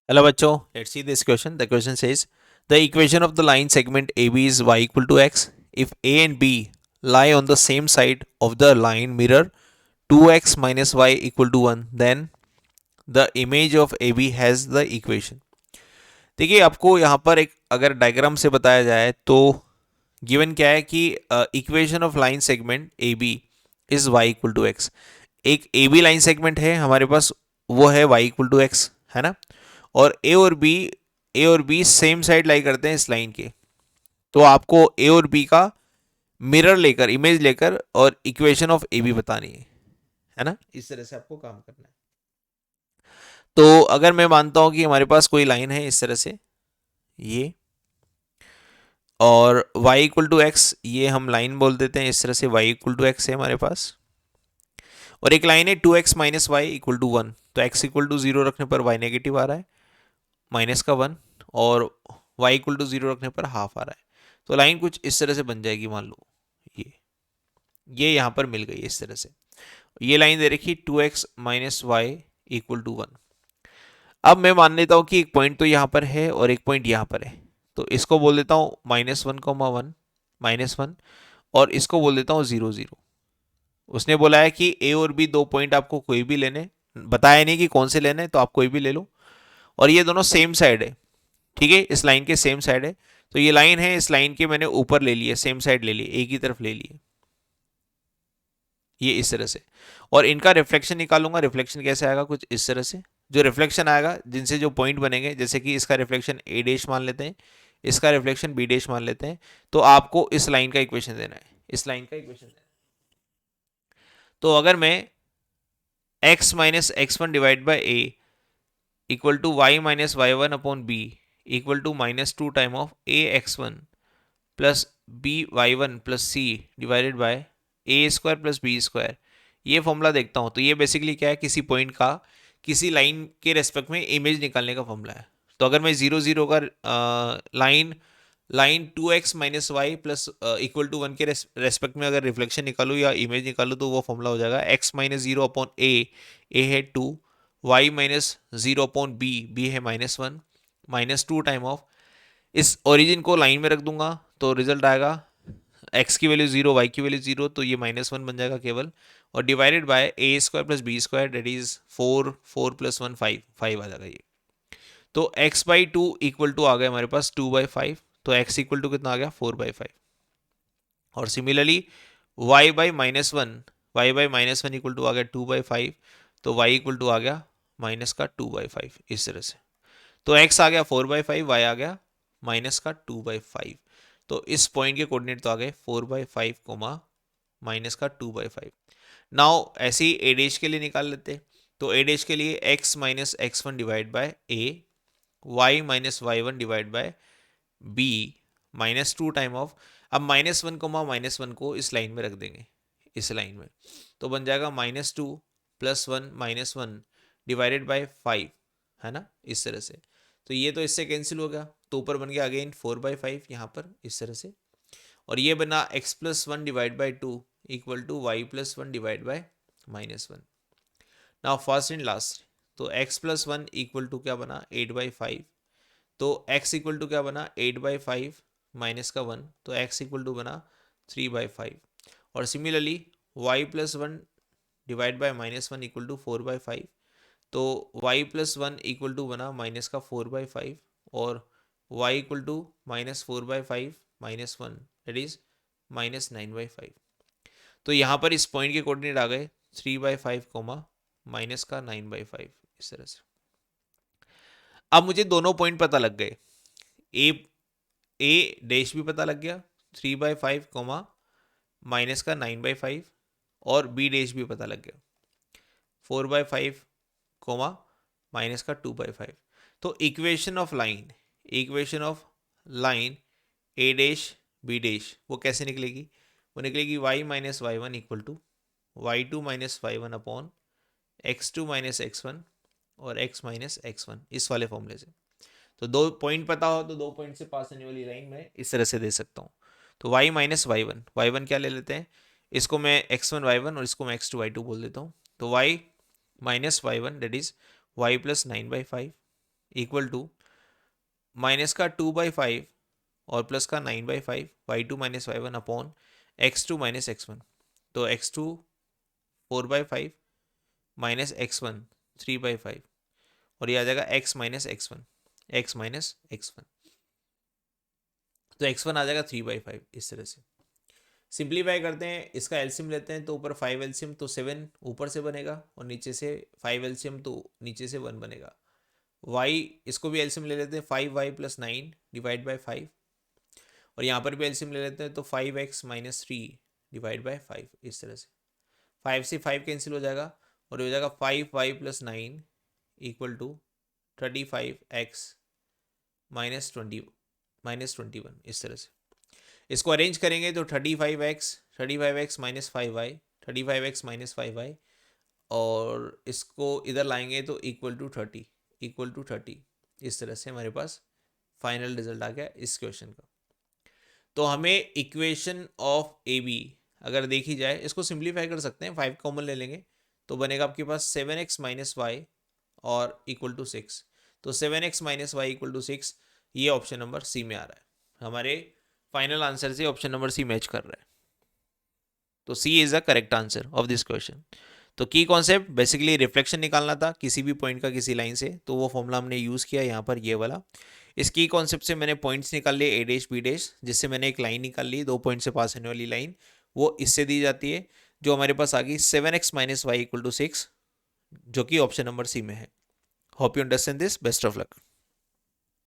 Hello, Bacho. Let's see this question. The question says the equation of the line segment AB is y equal to x. If A and B lie on the same side of the line mirror 2x minus y equal to 1, then the image of AB has the equation. देखिए आपको यहाँ पर एक अगर diagram से बताया जाए तो गिवन क्या है कि equation of line segment A B is Y equal to X. एक ए बी लाइन सेगमेंट है हमारे पास, वो है वाई इक्वल टू एक्स, है ना. और ए और बी सेम साइड लाई करते हैं इस लाइन के. तो आपको ए और बी का मिरर लेकर, इमेज लेकर और इक्वेशन ऑफ ए बी बतानी है ना. इस तरह से आपको काम करना है. तो अगर मैं मानता हूं कि हमारे पास कोई लाइन है इस तरह से, ये, और y इक्वल टू एक्स, ये हम लाइन बोल देते हैं इस तरह से, y इक्वल टू एक्स है हमारे पास. और एक लाइन है 2x minus Y equal to 1. तो x इक्वल टू 0 रखने पर y नेगेटिव आ रहा है, माइनस का 1. और y इक्वल टू 0 रखने पर हाफ आ रहा है. तो लाइन कुछ इस तरह से बन जाएगी. मान लो ये यहाँ पर मिल गई इस तरह से. ये लाइन दे रखी 2x minus Y equal to 1. अब मैं मान लेता हूँ कि एक पॉइंट तो यहाँ पर है और एक पॉइंट यहाँ पर है. तो इसको बोल देता हूँ -1, -1, और इसको बोल देता हूँ 0, 0. उसने बोला है कि ए और बी दो पॉइंट आपको कोई भी लेने, बताया नहीं कि कौन से लेने, तो आप कोई भी ले लो. और ये दोनों सेम साइड है, ठीक है, इस लाइन के सेम साइड है. तो ये लाइन है, इस लाइन के मैंने ऊपर ले लिए, सेम साइड ले लिए, एक ही तरफ ले लिए, ये इस तरह से. और इनका रिफ्लेक्शन निकालूंगा. रिफ्लेक्शन कैसे आएगा? कुछ इस तरह से. जो रिफ्लेक्शन आएगा, जिनसे जो पॉइंट बनेंगे, जैसे कि इसका रिफ्लेक्शन ए डैश मान लेते हैं, इसका रिफ्लेक्शन बी डैश मान लेते हैं. तो आपको इस लाइन का इक्वेशन देना है, इस लाइन का इक्वेशन देना है. तो अगर मैं x minus X one divide by A equal to Y minus Y one upon B equal to -2 time of A X one plus B Y one plus C divided by A square plus B square, ये formula देखता हूँ. तो ये basically क्या है? किसी point का किसी लाइन के रेस्पेक्ट में इमेज निकालने का फॉर्मूला है. तो अगर मैं 0, 0 का line line 2x minus Y plus equal to 1 के रेस्पेक्ट में अगर रिफ्लेक्शन निकालूँ या इमेज निकालूँ, तो वो फॉर्मूला हो जाएगा x माइनस 0 अपॉन ए है 2, y माइनस 0 अपॉन बी है -1, -2 टाइम ऑफ, इस ओरिजिन को लाइन में रख दूंगा तो रिजल्ट आएगा x की वैल्यू 0, y की वैल्यू 0, तो ये -1 बन जाएगा केवल. और divided by A square plus B square, that is 4 प्लस 1 5 आ जाएगा ये. तो x by two equal to आ गया हमारे पास 2/5. तो x इक्वल टू कितना आ गया? 4/5. और similarly y by -1 equal to आ गया 2/5. तो y इक्वल टू आ गया माइनस का 2/5, इस तरह से. तो x आ गया 4/5, y आ गया माइनस का 2/5. तो इस पॉइंट के कोऑर्डिनेट तो आ गए 4/5 कोमा माइनस का 2/5. नाउ ऐसे ही ए डैश के लिए निकाल लेते. तो ए डैश के लिए x minus X one divide by A, Y minus Y one divide by B, -2 time of, अब -1 कोमा -1 को इस लाइन में रख देंगे, इस लाइन में. तो बन जाएगा -2 प्लस 1 -1 डिवाइडेड बाय 5, है ना, इस तरह से. तो ये तो इससे कैंसिल हो गया, तो ऊपर बन गया अगेन 4/5 यहाँ पर इस तरह से. और ये बना x plus 1 divide by 2 equal to Y plus 1 divide by -1. Now first and last. तो x प्लस 1 इक्वल टू क्या बना? 8/5. तो x इक्वल टू क्या बना? 8/5 माइनस का 1, तो x इक्वल टू बना 3/5. और similarly y plus 1 divide by -1 equal to 4/5. तो y प्लस 1 इक्वल टू बना माइनस का 4/5, और y equal to -4/5 -1, that is -9/5. तो यहाँ पर इस पॉइंट के कोऑर्डिनेट आ गए 3/5 कोमा माइनस का 9/5, इस तरह से. अब मुझे दोनों पॉइंट पता लग गए. ए ए डैश भी पता लग गया 3/5 कोमा माइनस का 9/5, और बी डैश भी पता लग गया 4/5 कोमा माइनस का 2/5. तो equation of line A dash B dash वो कैसे निकलेगी? वो निकलेगी y minus Y one equal to y2 minus Y one upon x2 minus x1 और x माइनस x1, इस वाले फॉर्मूले से. तो दो पॉइंट पता हो तो दो पॉइंट से पास होने वाली लाइन में इस तरह से दे सकता हूँ. तो y माइनस वाई वन क्या ले लेते हैं, इसको मैं x1 y1 और इसको मैं x2 y2 बोल देता हूँ. तो y minus Y one that is y plus 9/5 equal to minus का 2/5 और प्लस का 9/5 y2 minus y1 upon x2 minus x1। तो x2 4/5 माइनस x1 3/5 और ये आ जाएगा x minus x1 x minus x1। तो x1 आ जाएगा 3/5। इस तरह से सिंप्लीफाई करते हैं, इसका एलसीएम लेते हैं तो ऊपर 5 एलसीएम तो 7 ऊपर से बनेगा और नीचे से 5 एलसीएम तो नीचे से 1 बनेगा। y इसको भी एलसीएम ले लेते हैं 5y प्लस 9 डिवाइड बाई 5 और यहाँ पर भी एलसीएम ले लेते हैं तो 5x माइनस 3 डिवाइड बाई 5। इस तरह से 5 से 5 कैंसिल हो जाएगा और हो जाएगा 5y plus 9 equal to 35x minus 21। इस तरह से इसको अरेंज करेंगे तो 35x minus 5y 35x minus 5y और इसको इधर लाएंगे तो इक्वल टू 30। इस तरह से हमारे पास फाइनल रिजल्ट आ गया इस क्वेश्चन का। तो हमें इक्वेशन ऑफ ए बी अगर देखी जाए, इसको सिंप्लीफाई कर सकते हैं, 5 कॉमन ले लेंगे तो बनेगा आपके पास 7x माइनस वाई और इक्वल टू 6। तो 7x minus Y equal to 6, ये ऑप्शन नंबर सी में आ रहा है। हमारे फाइनल आंसर से ऑप्शन नंबर सी मैच कर रहा है। तो C is the correct answer of this question. तो की कॉन्सेप्ट बेसिकली रिफ्लेक्शन निकालना था किसी भी पॉइंट का किसी लाइन से, तो वो फॉर्मूला हमने यूज़ किया यहाँ पर ये वाला। इस की कॉन्सेप्ट से मैंने पॉइंट्स निकाल लिए ए डैश बी डैश, जिससे मैंने एक लाइन निकाल ली 2 पॉइंट से पास होने वाली लाइन, वो इससे दी जाती है जो हमारे पास आ गई 7x minus Y equal to 6, जो कि ऑप्शन नंबर सी में है। Hope you understand this, best of luck.